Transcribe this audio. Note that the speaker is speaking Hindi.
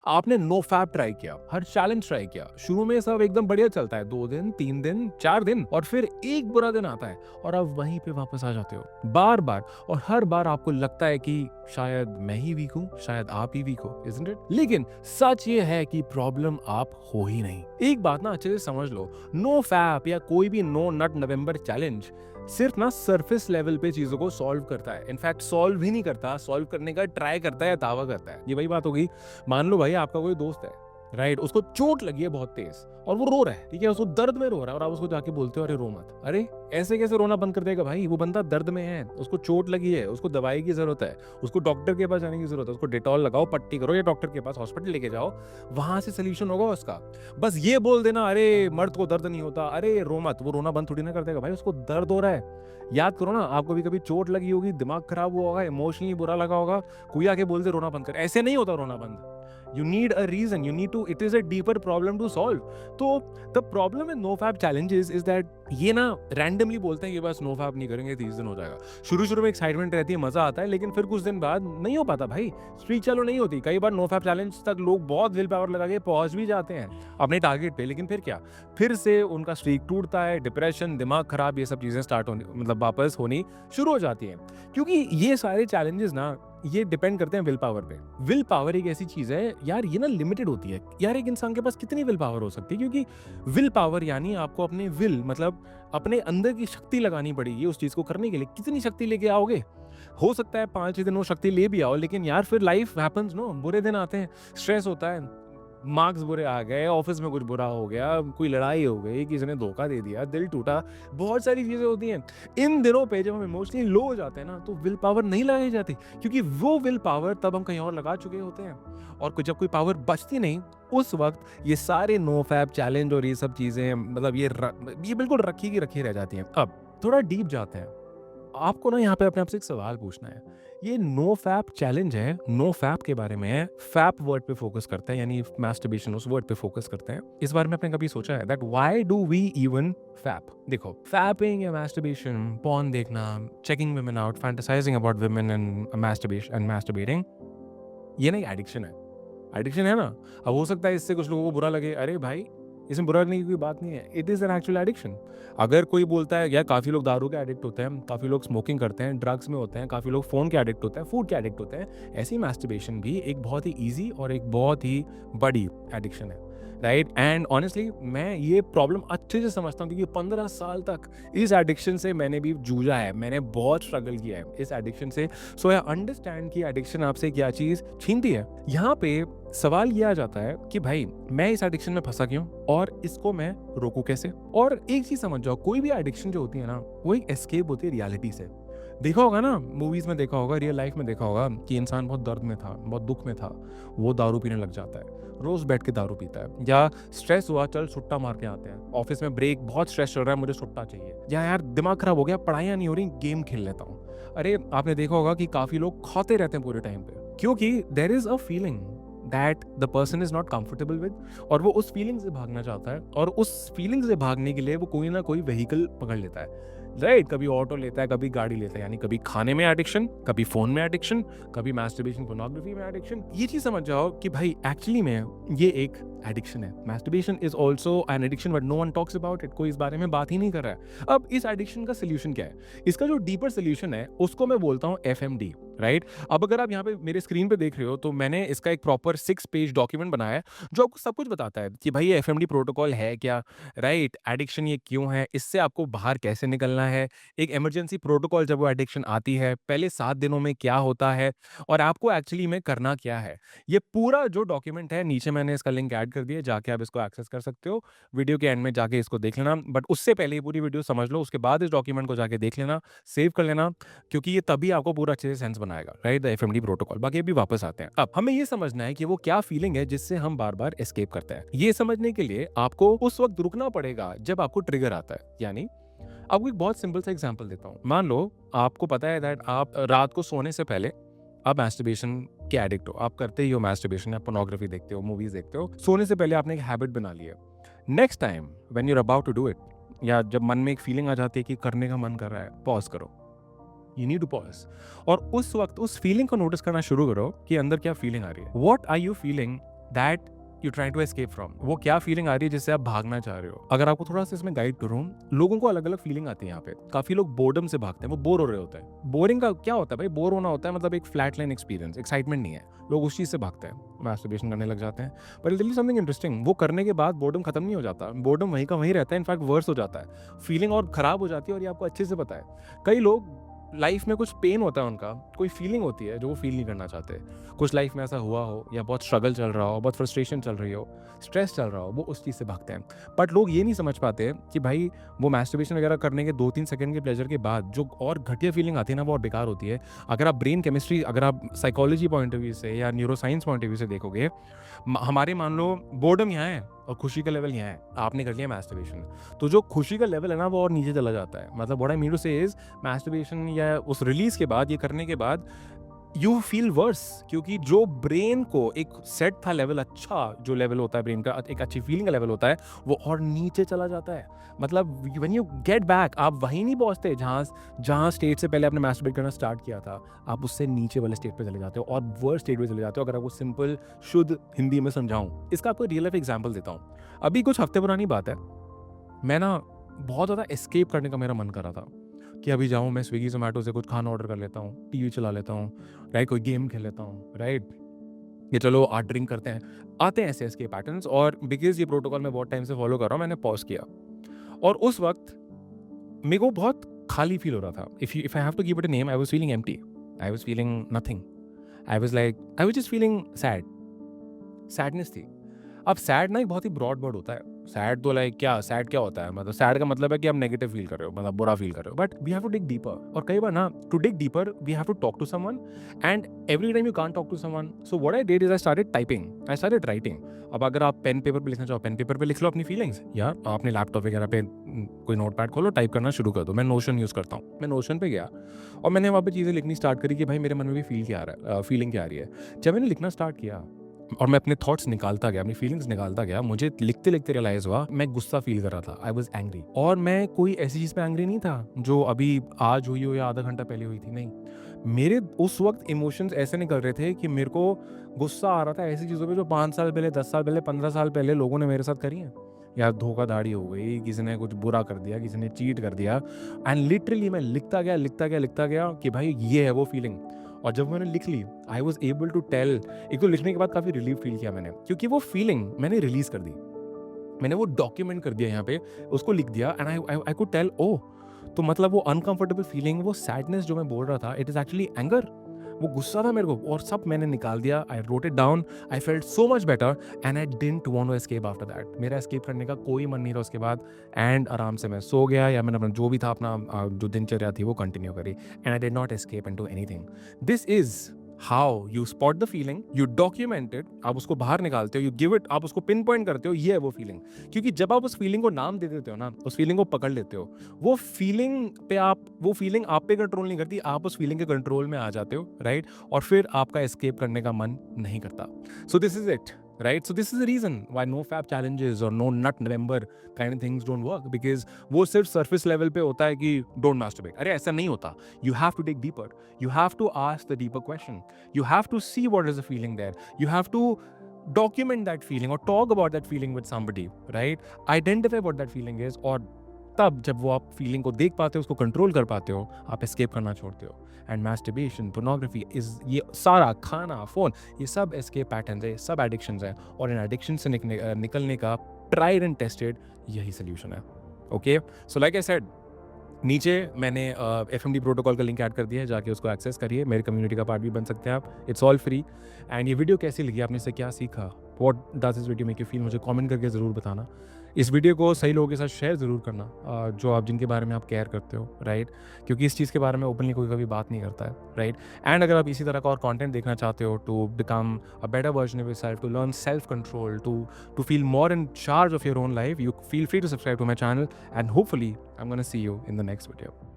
आपने नो फैप ट्राई किया, हर चैलेंज ट्राई किया, शुरू में सब एकदम बढ़िया चलता है, 2 दिन, 3 दिन, 4 दिन और फिर एक बुरा दिन आता है और आप वहीं पे वापस आ जाते हो। बार-बार और हर बार आपको लगता है कि शायद मैं ही वीक हूँ, शायद आप ही वीक हो, इज़न्ट इट? लेकिन सच ये है कि प्रॉब्लम आप हो ही नहीं। एक बात ना अच्छे से समझ लो, नो फैप या कोई भी नो नट नवंबर चैलेंज सिर्फ ना सरफेस लेवल पे चीजों को सॉल्व करता है। इनफैक्ट सॉल्व ही नहीं करता, सॉल्व करने का ट्राई करता है या दावा करता है। ये वही बात होगी, मान लो भाई आपका कोई दोस्त है, राइट, उसको चोट लगी है बहुत तेज और वो रो रहा है, ठीक है, उसको दर्द में रो रहा है और आप उसको जाके बोलते हो अरे रो मत। अरे ऐसे कैसे रोना बंद कर देगा भाई? वो बंदा दर्द में है, उसको चोट लगी है, उसको दवाई की जरूरत है, उसको डॉक्टर के पास जाने की जरूरत है, उसको डेटॉल लगाओ, पट्टी करो या डॉक्टर के पास हॉस्पिटल लेके जाओ, वहां से सोल्यूशन होगा उसका। बस ये बोल देना अरे मर्द को दर्द नहीं होता, अरे रो मत, वो रोना बंद थोड़ी ना कर देगा भाई, उसको दर्द हो रहा है। याद करो ना, आपको भी कभी चोट लगी होगी, दिमाग खराब हुआ होगा, इमोशनली बुरा लगा होगा, कोई आके बोल दे रोना बंद कर, ऐसे नहीं होता रोना बंद। You need a reason, you need to, it is a deeper problem to solve. तो the problem with no fab challenges is that ये ना randomly बोलते हैं कि बस no fab नहीं करेंगे 30 दिन हो जाएगा। शुरू शुरू में एक्साइटमेंट रहती है, मजा आता है, लेकिन फिर कुछ दिन बाद नहीं हो पाता भाई, स्ट्रीक चलो नहीं होती। कई बार no fab चैलेंज तक लोग बहुत विल पावर लगा के पहुंच भी जाते हैं अपने टारगेट पे, लेकिन फिर क्या, फिर से उनका स्ट्रीक टूटता है, डिप्रेशन, दिमाग खराब, ये सब चीजें स्टार्ट होनी, मतलब वापस होनी शुरू हो जाती है। क्योंकि ये सारे चैलेंजेस ना ये डिपेंड करते हैं विल पावर पे। विल पावर एक ऐसी चीज है यार, ये ना लिमिटेड होती है यार, एक इंसान के पास कितनी विल पावर हो सकती है, क्योंकि विल पावर यानी आपको अपने विल, मतलब अपने अंदर की शक्ति लगानी पड़ेगी उस चीज को करने के लिए। कितनी शक्ति लेके आओगे? हो सकता है 5-6 दिन वो शक्ति ले भी आओ, लेकिन यार फिर लाइफ हैपेंस नो, बुरे दिन आते हैं, स्ट्रेस होता है, मार्क्स बुरे आ गए, ऑफिस में कुछ बुरा हो गया, कोई लड़ाई हो गई, किसी ने धोखा दे दिया, दिल टूटा, बहुत सारी चीजें होती हैं। इन दिनों पे जब हम इमोशनली लो हो जाते हैं ना, तो विल पावर नहीं लगाई जाती, क्योंकि वो विल पावर तब हम कहीं और लगा चुके होते हैं। और जब कोई पावर बचती नहीं, उस वक्त ये सारे नो फैब चैलेंज और ये सब चीजें, मतलब ये बिल्कुल रखी की रखी रह जाती हैं। अब थोड़ा डीप जाते हैं, आपको ना यहाँ पे अपने आप से एक सवाल पूछना है। ये नो फैप चैलेंज है, नो फैप के बारे में है, फैप वर्ड पे फोकस करते हैं, यानी मास्टरबेशन उस वर्ड पे फोकस करते हैं। इस बारे में आपने कभी सोचा है that why do we even fap? देखो, फैपिंग या मास्टरबेशन, पॉर्न देखना, checking women out, fantasizing about women and masturbation and masturbating, ये ना एक एडिक्शन है। एडिक्शन है ना। अब हो सकता है इससे कुछ लोगों को बुरा लगे, अरे भाई इसमें बुरा लगने की कोई बात नहीं है, it is an actual addiction. अगर कोई बोलता है यार काफ़ी लोग दारू के एडिक्ट होते हैं, काफ़ी लोग स्मोकिंग करते हैं, ड्रग्स में होते हैं, काफ़ी लोग फ़ोन के एडिक्ट होते हैं, फूड के एडिक्ट होते हैं, ऐसी मैस्टरबेशन भी एक बहुत ही ईजी और एक बहुत ही बड़ी एडिक्शन है, राइट? एंड ऑनेस्टली मैं ये प्रॉब्लम अच्छे से समझता हूँ, क्योंकि 15 साल तक इस एडिक्शन से मैंने भी जूझा है, मैंने बहुत स्ट्रगल किया है इस एडिक्शन से। सो आई अंडरस्टैंड कि एडिक्शन आपसे क्या चीज़ छीनती है। यहाँ पे सवाल ये आ जाता है कि भाई मैं इस एडिक्शन में फंसा क्यों और इसको मैं रोकूं कैसे? और एक चीज समझ जाओ, कोई भी एडिक्शन जो होती है ना, वो एक एस्केप होती है रियलिटी से। देखा होगा ना, मूवीज में देखा होगा, रियल लाइफ में देखा होगा कि इंसान बहुत दर्द में था, बहुत दुख में था, वो दारू पीने लग जाता है, रोज बैठ के दारू पीता है। या स्ट्रेस हुआ, चल सुट्टा मार के आते हैं, ऑफिस में ब्रेक, बहुत स्ट्रेस चल रहा है, मुझे सुट्टा चाहिए। या यार दिमाग खराब हो गया, पढ़ाइयाँ नहीं हो रही, गेम खेल लेता हूँ। अरे आपने देखा होगा कि काफी लोग खाते रहते हैं पूरे टाइम पे, क्योंकि there is a feeling that the person is not comfortable with, और वो उस फीलिंग से भागना चाहता है, और उस फीलिंग से भागने के लिए वो कोई ना कोई व्हीकल पकड़ लेता है, राइट? कभी ऑटो लेता है, कभी गाड़ी लेता है, यानी कभी खाने में एडिक्शन, कभी फोन में एडिक्शन, कभी मैस्टरबेशन पोर्नोग्राफी में एडिक्शन। ये चीज समझ जाओ कि भाई एक्चुअली में ये एक एडिक्शन है। Masturbation is also an addiction, but no one talks about it, कोई इस बारे में बात ही नहीं कर रहा है। अब इस एडिक्शन का सोल्यूशन क्या है? इसका जो डीपर सोल्यूशन है उसको मैं बोलता हूँ FMD, राइट? अब अगर आप यहाँ पे मेरे स्क्रीन पे देख रहे हो, तो मैंने इसका एक प्रॉपर 6 पेज डॉक्यूमेंट बनाया है जो आपको सब कुछ बताता है कि भाई ये FMD प्रोटोकॉल है क्या, राइट? एडिक्शन ये क्यों है, इससे आपको बाहर कैसे निकलना है, एक इमरजेंसी प्रोटोकॉल जब वो एडिक्शन आती है, पहले 7 दिनों में क्या होता है और आपको एक्चुअली में करना क्या है। ये पूरा जो डॉक्यूमेंट है, नीचे मैंने इसका लिंक ऐड कर दिया, जाके आप इसको एक्सेस कर सकते हो। वीडियो के एंड में जाके इसको देख लेना, बट उससे पहले ये पूरी वीडियो समझ लो, उसके बाद इस डॉक्यूमेंट को जाके देख लेना, सेव कर लेना, क्योंकि ये तभी आपको पूरा अच्छे से सेंस बनाएगा, राइट? The FMD protocol. बाकी अभी वापस आते हैं। अब हमें ये समझना है कि वो क्या फीलिंग है जिससे हम बार-बार एस्केप करते हैं। ये समझने के लिए आपको उस वक्त रुकना पड़ेगा जब आपको ट्रिगर आता है। यानी आपको एक बहुत सिंपल सा एग्जांपल देता हूँ। मान लो आपको पता है दैट आप रात को सोने से पहले आप मैस्टरबेशन के एडिक्ट हो, आप करते ही हो मैस्टरबेशन, आप पोर्नोग्राफी देखते हो, मूवीज देखते हो, सोने से पहले आपने एक हैबिट बना ली है। Next time when you are about to do it, या जब मन में एक फीलिंग आ जाती है कि करने का मन कर रहा है, पॉज करो, यू नीड टू पॉज, और उस वक्त उस फीलिंग को नोटिस करना शुरू करो कि अंदर क्या फीलिंग आ रही है, what are you feeling that you trying to escape from. वो क्या फीलिंग आ रही है जिससे आप भागना चाह रहे हो। अगर आपको थोड़ा सा इसमें गाइड करूँ, लोगों को अलग अलग फीलिंग आती है यहाँ पे। काफी लोग बोर्डम से भागते हैं, वो बोर हो रहे होते हैं। बोरिंग का क्या होता है भाई, बोर होना होता है मतलब एक फ्लैट लाइन एक्सपीरियंस, एक्साइटमेंट नहीं है, लोग उस चीज से भागते हैं, मैस्टरबेशन करने लग जाते हैं। But it is something interesting, वो करने के बाद बोर्डम खत्म नहीं हो जाता, बोर्डम वहीं का वहीं रहता है, इनफैक्ट वर्स हो जाता है, फीलिंग और खराब हो जाती है, और ये आपको अच्छे से पता है। कई लोग लाइफ में कुछ पेन होता है, उनका कोई फीलिंग होती है जो वो फील नहीं करना चाहते। कुछ लाइफ में ऐसा हुआ हो, या बहुत स्ट्रगल चल रहा हो, बहुत फ्रस्ट्रेशन चल रही हो, स्ट्रेस चल रहा हो, वो उस चीज़ से भागते हैं। बट लोग ये नहीं समझ पाते कि भाई वो मैस्टरबेशन वगैरह करने के 2-3 सेकंड के प्लेजर के बाद जो और घटिया फीलिंग आती है ना, वो और बेकार होती है। अगर आप ब्रेन केमिस्ट्री, अगर आप साइकोलॉजी पॉइंट ऑफ व्यू से या न्यूरोसाइंस पॉइंट ऑफ व्यू से देखोगे, हमारे मान लो बोर्डम यहाँ है और खुशी का लेवल यहाँ है, आपने कर लिया मैस्टरबेशन, तो जो खुशी का लेवल है ना वो और नीचे चला जाता है। मतलब व्हाट आई मीन टू से इज, मैस्टरबेशन या उस रिलीज के बाद, ये करने के बाद यू फील वर्स, क्योंकि जो ब्रेन को एक सेट था लेवल, अच्छा जो लेवल होता है ब्रेन का, एक अच्छी फीलिंग का लेवल होता है, वो और नीचे चला जाता है। मतलब व्हेन यू गेट बैक, आप वहीं नहीं पहुंचते जहाँ स्टेट से पहले आपने मैस्टरबेट करना स्टार्ट किया था, आप उससे नीचे वाले स्टेट पे चले जाते हो और वर्स्ट स्टेट पे चले जाते हो। अगर आपको सिंपल शुद्ध हिंदी में समझाऊं, इसका आपको रियल लाइफ एग्जाम्पल देता हूँ। अभी कुछ हफ्ते पुरानी बात है, मैं ना बहुत ज़्यादा एस्केप करने का मेरा मन कर रहा था कि अभी जाऊँ मैं स्विगी जोमेटो से कुछ खाना ऑर्डर कर लेता हूँ, टीवी चला लेता हूँ, राइट, कोई गेम खेल लेता हूँ, राइट, ये चलो आज ड्रिंक करते हैं, आते हैं ऐसे एस्केप पैटर्न्स। और बिकॉज ये प्रोटोकॉल मैं बहुत टाइम से फॉलो कर रहा हूँ, मैंने पॉज किया, और उस वक्त मेरे को बहुत खाली फील हो रहा था। If I have to give it a name, I was feeling empty, I was feeling nothing, I was just feeling sad, sadness थी। अब सैड ना एक बहुत ही ब्रॉड वर्ड होता है। सैड तो लाइक क्या, सैड क्या होता है, मतलब सैड का मतलब है कि आप नेगेटिव फील कर रहे हो, मतलब बुरा फील कर रहे हो। But we have to dig deeper, और कई बार ना to dig deeper we have to talk to someone, and every time you can't talk to someone, so what I did is I started typing, I started writing. अब अगर आप पेन पेपर पे लिखना चाहो, पेन पेपर पे लिख लो अपनी फीलिंग्स, या आपने लैपटॉप वगैरह पे कोई नोटपैड खोलो, टाइप करना शुरू कर दो। मैं नोशन यूज़ करता हूँ, मैं नोशन पे गया और मैंने वहाँ पे चीज़ें लिखनी स्टार्ट करी कि भाई मेरे मन में भी फील क्या आ रहा है, फीलिंग क्या आ रही है। जब मैंने लिखना स्टार्ट किया और मैं अपने थॉट्स निकालता गया, अपनी फीलिंग्स निकालता गया, मुझे लिखते लिखते रियलाइज हुआ मैं गुस्सा फील कर रहा था, आई वाज एंग्री। और मैं कोई ऐसी चीज़ पे एंग्री नहीं था जो अभी आज हुई हो या आधा घंटा पहले हुई थी, नहीं। मेरे उस वक्त इमोशंस ऐसे निकल रहे थे कि मेरे को गुस्सा आ रहा था ऐसी चीज़ों पे जो 5 साल पहले, 10 साल पहले, 15 साल पहले लोगों ने मेरे साथ करी है। या धोखाधड़ी हो गई, किसी ने कुछ बुरा कर दिया, किसी ने चीट कर दिया, एंड लिटरली मैं लिखता गया कि भाई ये है वो फीलिंग। और जब मैंने लिख ली, I was able to tell, एक तो लिखने के बाद काफ़ी रिलीफ फील किया मैंने, क्योंकि वो फीलिंग मैंने रिलीज कर दी, मैंने वो डॉक्यूमेंट कर दिया यहाँ पे, उसको लिख दिया, एंड आई कुड टेल, ओह, तो मतलब वो अनकंफर्टेबल फीलिंग, वो सैडनेस जो मैं बोल रहा था, इट इज़ एक्चुअली एंगर, वो गुस्सा था मेरे को, और सब मैंने निकाल दिया। I wrote it down, I felt so much better, and I didn't want to escape after that. मेरा एस्केप करने का कोई मन नहीं रहा उसके बाद, एंड आराम से मैं सो गया, या मैंने अपना जो भी था, अपना जो दिनचर्या थी वो कंटिन्यू करी, and I did not escape into anything. This is how you spot the feeling, you document it, आप उसको बाहर निकालते हो, यू गिव इट, आप उसको पिन पॉइंट करते हो, ये है वो फीलिंग। क्योंकि जब आप उस फीलिंग को नाम दे देते हो ना, उस फीलिंग को पकड़ लेते हो, वो फीलिंग आप पे कंट्रोल नहीं करती, आप उस फीलिंग के कंट्रोल में आ जाते हो, राइट, और फिर आपका एस्केप करने का मन नहीं करता। So this is it, right? So this is the reason why no fab challenges or no nut November kind of things don't work, because वो सिर्फ surface level पे होता है कि don't masturbate। अरे ऐसा नहीं होता, you have to dig deeper, you have to ask the deeper question, you have to see what is the feeling there, you have to document that feeling or talk about that feeling with somebody, right? Identify what that feeling is, और तब जब वो आप फीलिंग को देख पाते हो, उसको कंट्रोल कर पाते हो, आप एस्केप करना छोड़ते हो। एंड मैस्टरबेशन, पोर्नोग्राफी, ये सारा, खाना, फोन, ये सब एस्केप पैटर्न्स है, सब एडिक्शंस हैं, और इन एडिक्शन से निकलने का ट्राइड एंड टेस्टेड यही सोल्यूशन है। Okay, so like I said, नीचे मैंने FMD प्रोटोकॉल का लिंक ऐड कर दिया है, जाके उसको एक्सेस करिए, मेरी कम्युनिटी का पार्ट भी बन सकते हैं आप, इट्स ऑल फ्री। एंड ये वीडियो कैसी लगी, आपने इससे क्या सीखा, what does this video make you feel, मुझे कमेंट करके ज़रूर बताना। इस वीडियो को सही लोगों के साथ शेयर ज़रूर करना, जो आप जिनके बारे में आप केयर करते हो, राइट, क्योंकि इस चीज़ के बारे में ओपनली कोई कभी बात नहीं करता है, राइट। एंड अगर आप इसी तरह का और कंटेंट देखना चाहते हो, to become a better version of yourself, to learn self control, to feel more in charge of your own life, you feel free to subscribe to my channel, and hopefully I am gonna see you in the next video.